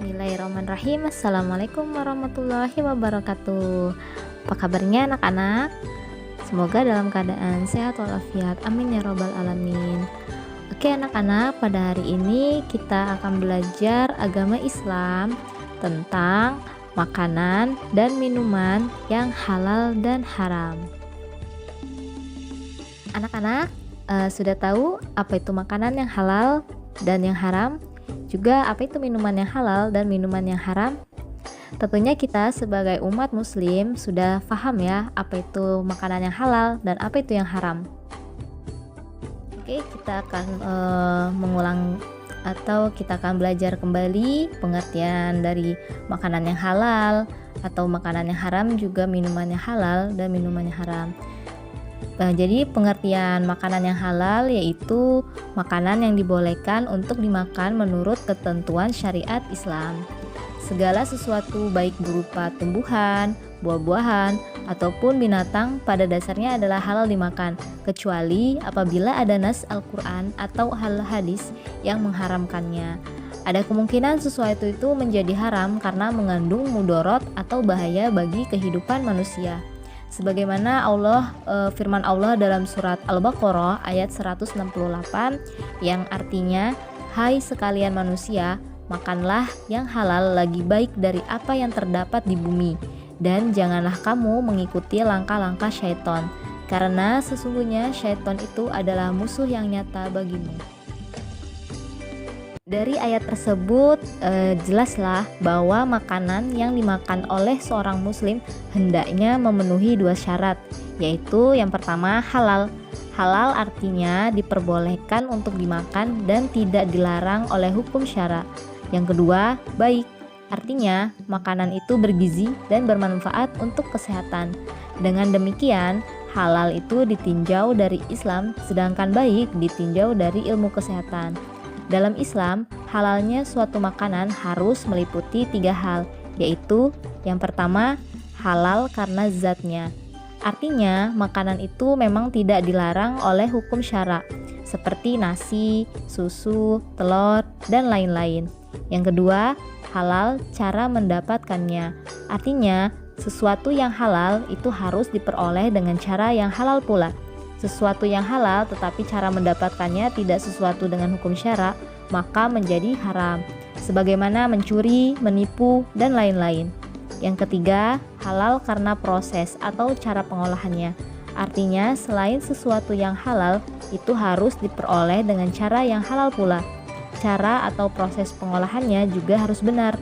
Bismillahirrahmanirrahim. Assalamualaikum warahmatullahi wabarakatuh. Apa kabarnya anak-anak? Semoga dalam keadaan sehat walafiat. Amin ya robbal alamin. Oke anak-anak, pada hari ini kita akan belajar agama Islam tentang makanan dan minuman yang halal dan haram. Anak-anak sudah tahu apa itu makanan yang halal dan yang haram? Juga apa itu minuman yang halal dan minuman yang haram? Tentunya kita sebagai umat muslim sudah paham ya apa itu makanan yang halal dan apa itu yang haram. Oke, kita akan mengulang atau kita akan belajar kembali pengertian dari makanan yang halal atau makanan yang haram, juga minuman yang halal dan minuman yang haram. Jadi pengertian makanan yang halal yaitu makanan yang dibolehkan untuk dimakan menurut ketentuan syariat Islam. Segala sesuatu baik berupa tumbuhan, buah-buahan, ataupun binatang pada dasarnya adalah halal dimakan, kecuali apabila ada nas Al-Quran atau hadis yang mengharamkannya. Ada kemungkinan sesuatu itu menjadi haram karena mengandung mudorot atau bahaya bagi kehidupan manusia. Sebagaimana firman Allah dalam surat Al-Baqarah ayat 168 yang artinya, "Hai sekalian manusia, makanlah yang halal lagi baik dari apa yang terdapat di bumi, dan janganlah kamu mengikuti langkah-langkah syaitan, karena sesungguhnya syaitan itu adalah musuh yang nyata bagimu." Dari ayat tersebut jelaslah bahwa makanan yang dimakan oleh seorang muslim hendaknya memenuhi dua syarat, yaitu yang pertama halal. Halal artinya diperbolehkan untuk dimakan dan tidak dilarang oleh hukum syara. Yang kedua, baik. Artinya makanan itu bergizi dan bermanfaat untuk kesehatan. Dengan demikian, halal itu ditinjau dari Islam, sedangkan baik ditinjau dari ilmu kesehatan. Dalam Islam, halalnya suatu makanan harus meliputi 3 hal, yaitu yang pertama, halal karena zatnya. Artinya, makanan itu memang tidak dilarang oleh hukum syara, seperti nasi, susu, telur, dan lain-lain. Yang kedua, halal cara mendapatkannya. Artinya, sesuatu yang halal itu harus diperoleh dengan cara yang halal pula. Sesuatu yang halal tetapi cara mendapatkannya tidak sesuatu dengan hukum syara, maka menjadi haram, sebagaimana mencuri, menipu, dan lain-lain. Yang ketiga, halal karena proses atau cara pengolahannya. Artinya, selain sesuatu yang halal, itu harus diperoleh dengan cara yang halal pula. Cara atau proses pengolahannya juga harus benar.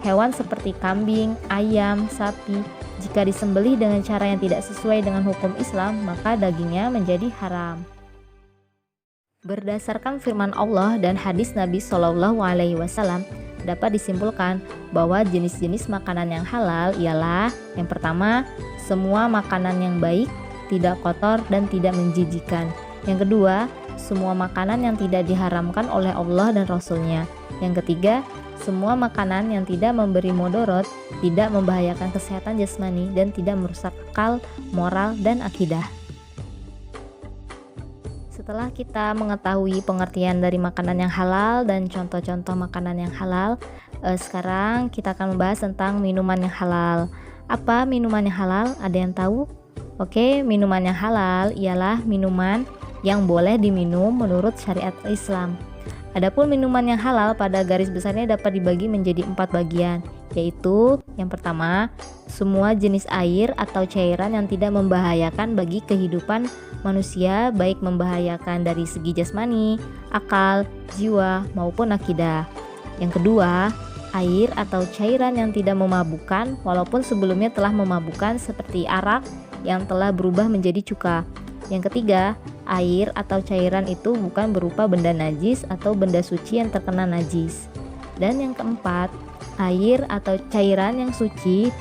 Hewan seperti kambing, ayam, sapi, jika disembelih dengan cara yang tidak sesuai dengan hukum Islam, maka dagingnya menjadi haram. Berdasarkan firman Allah dan hadis Nabi Shallallahu Alaihi Wasallam, dapat disimpulkan bahwa jenis-jenis makanan yang halal ialah yang pertama, semua makanan yang baik, tidak kotor dan tidak menjijikan. Yang kedua, semua makanan yang tidak diharamkan oleh Allah dan Rasul-Nya. Yang ketiga, semua makanan yang tidak memberi mudorot, tidak membahayakan kesehatan jasmani, dan tidak merusak akal, moral, dan akidah. Setelah kita mengetahui pengertian dari makanan yang halal dan contoh-contoh makanan yang halal, sekarang kita akan membahas tentang minuman yang halal. Apa minuman yang halal? Ada yang tahu? Oke, minuman yang halal ialah minuman yang boleh diminum menurut syariat Islam. Adapun minuman yang halal pada garis besarnya dapat dibagi menjadi 4 bagian, yaitu yang pertama, semua jenis air atau cairan yang tidak membahayakan bagi kehidupan manusia, baik membahayakan dari segi jasmani, akal, jiwa, maupun akidah. Yang kedua, air atau cairan yang tidak memabukkan walaupun sebelumnya telah memabukkan, seperti arak yang telah berubah menjadi cuka. Yang ketiga, air atau cairan itu bukan berupa benda najis atau benda suci yang terkena najis. Dan yang keempat, air atau cairan yang suci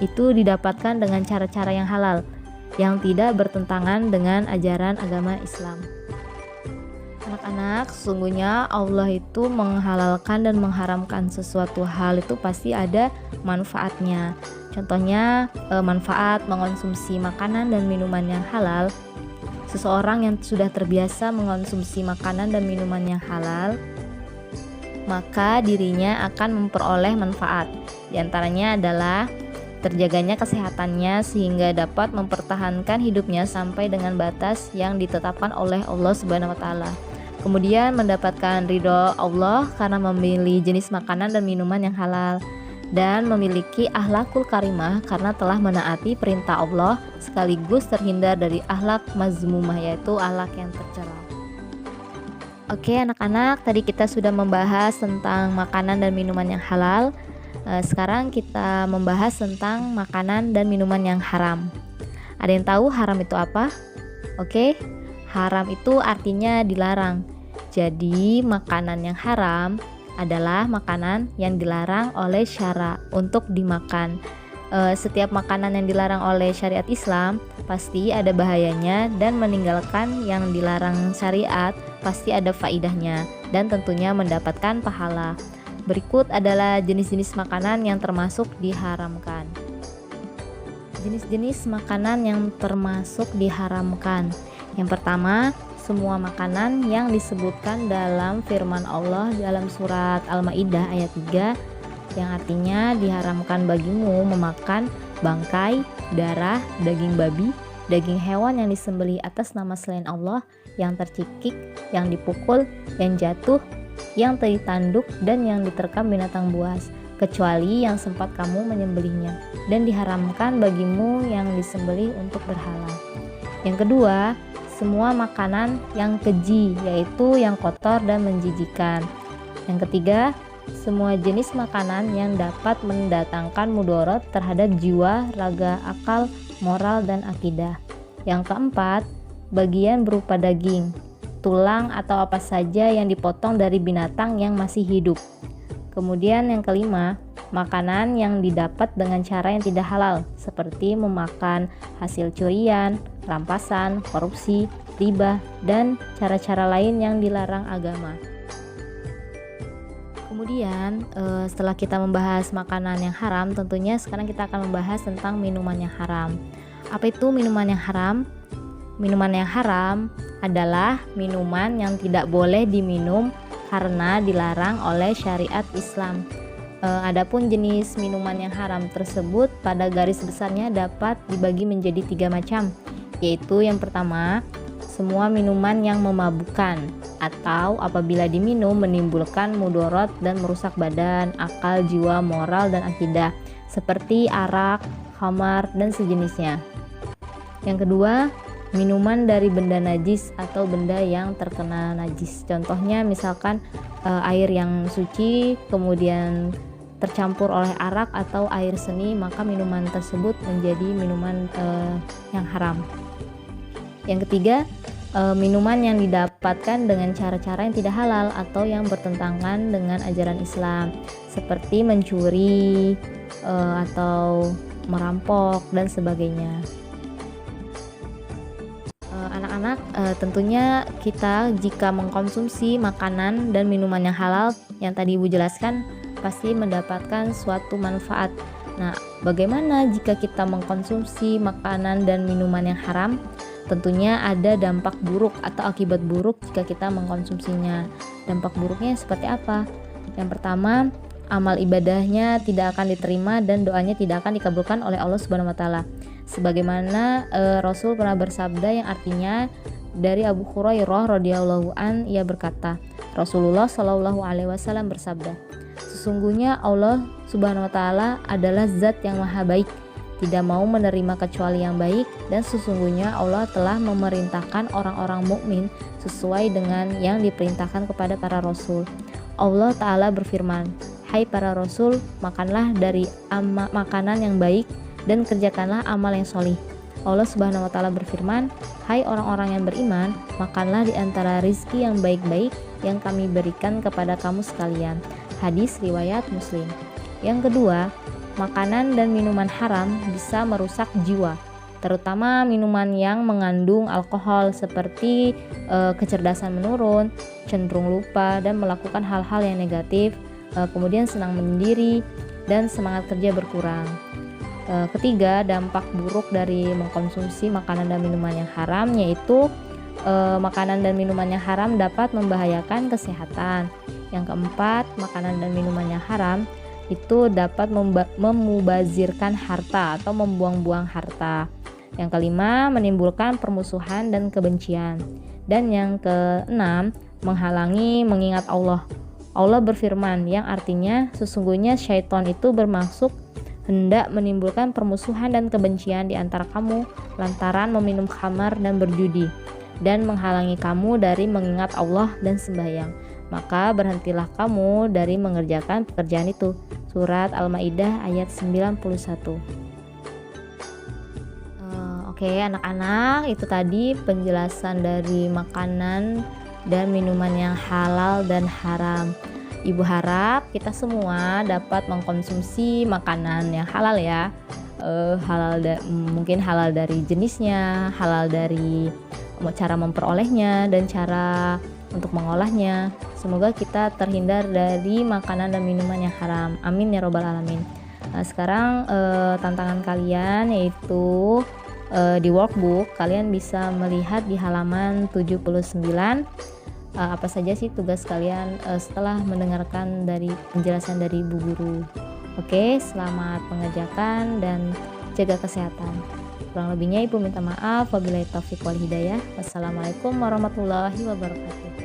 itu didapatkan dengan cara-cara yang halal, yang tidak bertentangan dengan ajaran agama Islam. Anak-anak, sesungguhnya Allah itu menghalalkan dan mengharamkan sesuatu hal itu pasti ada manfaatnya. Contohnya, manfaat mengonsumsi makanan dan minuman yang halal. Seseorang yang sudah terbiasa mengonsumsi makanan dan minuman yang halal maka dirinya akan memperoleh manfaat. Di antaranya adalah terjaganya kesehatannya sehingga dapat mempertahankan hidupnya sampai dengan batas yang ditetapkan oleh Allah Subhanahu wa taala. Kemudian mendapatkan ridho Allah karena memilih jenis makanan dan minuman yang halal, dan memiliki akhlakul karimah karena telah menaati perintah Allah sekaligus terhindar dari akhlak mazmumah, yaitu akhlak yang tercela. Oke anak-anak, tadi kita sudah membahas tentang makanan dan minuman yang halal. Sekarang kita membahas tentang makanan dan minuman yang haram. Ada yang tahu haram itu apa? Oke, haram itu artinya dilarang. Jadi makanan yang haram adalah makanan yang dilarang oleh syara untuk dimakan. Setiap makanan yang dilarang oleh syariat Islam pasti ada bahayanya, dan meninggalkan yang dilarang syariat pasti ada faidahnya dan tentunya mendapatkan pahala. Berikut adalah jenis-jenis makanan yang termasuk diharamkan. Jenis-jenis makanan yang termasuk diharamkan. Yang pertama, semua makanan yang disebutkan dalam firman Allah dalam surat Al-Maidah ayat 3, yang artinya diharamkan bagimu memakan bangkai, darah, daging babi, daging hewan yang disembelih atas nama selain Allah, yang tercikik, yang dipukul, yang jatuh, yang ditanduk, dan yang diterkam binatang buas, kecuali yang sempat kamu menyembelihnya, dan diharamkan bagimu yang disembelih untuk berhala. Yang kedua, semua makanan yang keji, yaitu yang kotor dan menjijikan. Yang ketiga, semua jenis makanan yang dapat mendatangkan mudarat terhadap jiwa, raga, akal, moral, dan akidah. Yang keempat, bagian berupa daging, tulang, atau apa saja yang dipotong dari binatang yang masih hidup. Kemudian yang kelima, makanan yang didapat dengan cara yang tidak halal, seperti memakan hasil curian, rampasan, korupsi, riba, dan cara-cara lain yang dilarang agama. Kemudian setelah kita membahas makanan yang haram, tentunya sekarang kita akan membahas tentang minuman yang haram. Apa itu minuman yang haram? Minuman yang haram adalah minuman yang tidak boleh diminum karena dilarang oleh syariat Islam. Adapun jenis minuman yang haram tersebut pada garis besarnya dapat dibagi menjadi 3 macam, yaitu yang pertama, semua minuman yang memabukkan atau apabila diminum menimbulkan mudarat dan merusak badan, akal, jiwa, moral, dan akidah, seperti arak, khamar, dan sejenisnya. Yang kedua, minuman dari benda najis atau benda yang terkena najis. Contohnya misalkan air yang suci kemudian tercampur oleh arak atau air seni, maka minuman tersebut menjadi minuman yang haram. Yang ketiga, minuman yang didapatkan dengan cara-cara yang tidak halal atau yang bertentangan dengan ajaran Islam, seperti mencuri atau merampok dan sebagainya. Anak-anak, tentunya kita jika mengkonsumsi makanan dan minuman yang halal yang tadi Ibu jelaskan pasti mendapatkan suatu manfaat. Nah, bagaimana jika kita mengkonsumsi makanan dan minuman yang haram? Tentunya ada dampak buruk atau akibat buruk jika kita mengkonsumsinya. Dampak buruknya seperti apa? Yang pertama, amal ibadahnya tidak akan diterima dan doanya tidak akan dikabulkan oleh Allah Subhanahu wa taala. Sebagaimana Rasul pernah bersabda yang artinya dari Abu Hurairah radhiyallahu an, ia berkata, Rasulullah shallallahu alaihi wasallam bersabda, sesungguhnya Allah Subhanahu wa taala adalah zat yang maha baik, tidak mau menerima kecuali yang baik, dan sesungguhnya Allah telah memerintahkan orang-orang mukmin sesuai dengan yang diperintahkan kepada para rasul. Allah Ta'ala berfirman, hai para rasul, makanlah dari makanan yang baik dan kerjakanlah amal yang solih. Allah Subhanahu wa taala berfirman, hai orang-orang yang beriman, makanlah di antara rizki yang baik-baik yang kami berikan kepada kamu sekalian. Hadis riwayat Muslim. Yang kedua, makanan dan minuman haram bisa merusak jiwa, terutama minuman yang mengandung alkohol seperti kecerdasan menurun, cenderung lupa dan melakukan hal-hal yang negatif, kemudian senang menyendiri dan semangat kerja berkurang. Ketiga, dampak buruk dari mengkonsumsi makanan dan minuman yang haram, yaitu makanan dan minuman yang haram dapat membahayakan kesehatan. Yang keempat, makanan dan minuman yang haram itu dapat memubazirkan harta atau membuang-buang harta. Yang kelima, menimbulkan permusuhan dan kebencian. Dan yang keenam, menghalangi mengingat Allah. Allah berfirman yang artinya sesungguhnya syaitan itu bermaksud hendak menimbulkan permusuhan dan kebencian di antara kamu lantaran meminum khamar dan berjudi, dan menghalangi kamu dari mengingat Allah dan sembahyang. Maka berhentilah kamu dari mengerjakan pekerjaan itu. Surat Al-Maidah ayat 91. Oke, anak-anak, itu tadi penjelasan dari makanan dan minuman yang halal dan haram. Ibu harap kita semua dapat mengkonsumsi makanan yang halal ya. Mungkin halal dari jenisnya, halal dari cara memperolehnya dan cara untuk mengolahnya. Semoga kita terhindar dari makanan dan minuman yang haram. Amin ya robbal alamin. Nah, sekarang tantangan kalian yaitu di workbook kalian bisa melihat di halaman 79 apa saja sih tugas kalian setelah mendengarkan dari penjelasan dari Bu Guru. Oke, selamat mengerjakan dan jaga kesehatan. Kurang lebihnya Ibu minta maaf. Wabillahi taufiq wal hidayah. Wassalamualaikum warahmatullahi wabarakatuh.